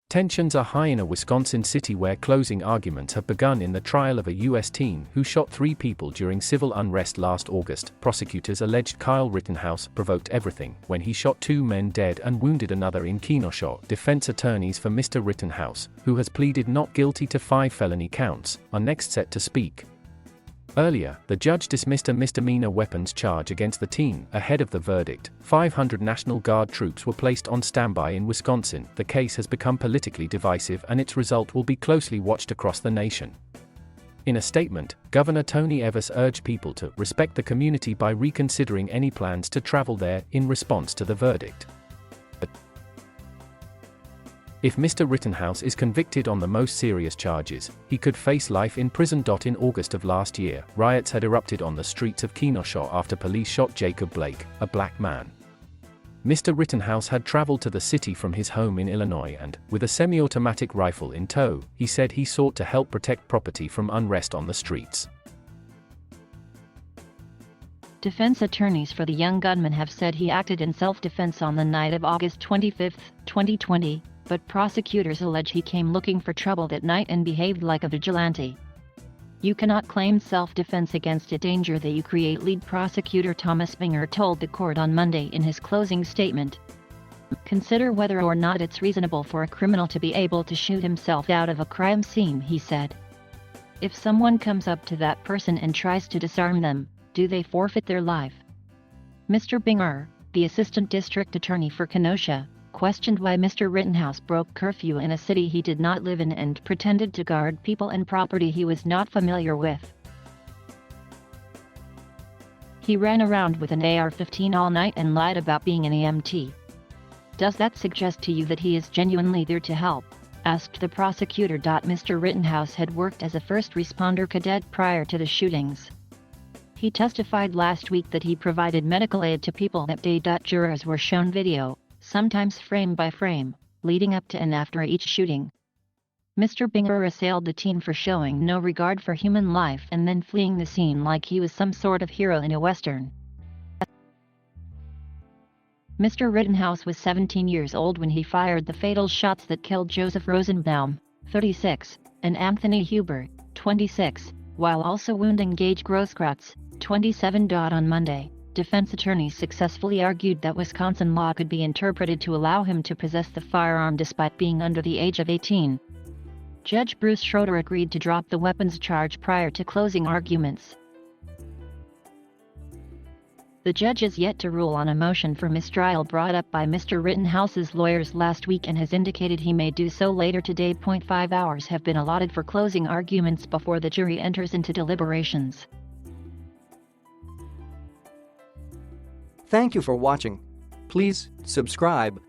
Tensions are high in a Wisconsin city where closing arguments have begun in the trial of a U.S. teen who shot 3 people during civil unrest last August. Prosecutors alleged Kyle Rittenhouse provoked everything when he shot 2 men dead and wounded another in Kenosha. Defense attorneys for Mr. Rittenhouse, who has pleaded not guilty to 5 felony counts, are next set to speak. Earlier, the judge dismissed a misdemeanor weapons charge against the teen. Ahead of the verdict, 500 National Guard troops were placed on standby in Wisconsin. The case has become politically divisive and its result will be closely watched across the nation. In a statement, Governor Tony Evers urged people to respect the community by reconsidering any plans to travel there in response to the verdict. If Mr. Rittenhouse is convicted on the most serious charges, he could face life in prison. In August of last year, riots had erupted on the streets of Kenosha after police shot Jacob Blake, a black man. Mr. Rittenhouse had traveled to the city from his home in Illinois and, with a semi-automatic rifle in tow, he said he sought to help protect property from unrest on the streets. Defense attorneys for the young gunman have said he acted in self-defense on the night of August 25, 2020. But prosecutors allege he came looking for trouble that night and behaved like a vigilante. You cannot claim self-defense against a danger that you create, lead prosecutor Thomas Binger told the court on Monday in his closing statement. Consider whether or not it's reasonable for a criminal to be able to shoot himself out of a crime scene, he said. If someone comes up to that person and tries to disarm them, do they forfeit their life? Mr. Binger, the assistant district attorney for Kenosha, questioned why Mr. Rittenhouse broke curfew in a city he did not live in and pretended to guard people and property he was not familiar with. He ran around with an AR-15 all night and lied about being an EMT. Does that suggest to you that he is genuinely there to help? Asked the prosecutor. Mr. Rittenhouse had worked as a first responder cadet prior to the shootings. He testified last week that he provided medical aid to people that day. Jurors were shown video, sometimes frame by frame, leading up to and after each shooting. Mr. Binger assailed the teen for showing no regard for human life and then fleeing the scene like he was some sort of hero in a western. Mr. Rittenhouse was 17 years old when he fired the fatal shots that killed Joseph Rosenbaum, 36, and Anthony Huber, 26, while also wounding Gage Grosskreutz, 27. On Monday, defense attorneys successfully argued that Wisconsin law could be interpreted to allow him to possess the firearm despite being under the age of 18. Judge Bruce Schroeder agreed to drop the weapons charge prior to closing arguments. The judge is yet to rule on a motion for mistrial brought up by Mr. Rittenhouse's lawyers last week and has indicated he may do so later today. 5 hours have been allotted for closing arguments before the jury enters into deliberations. Thank you for watching. Please subscribe,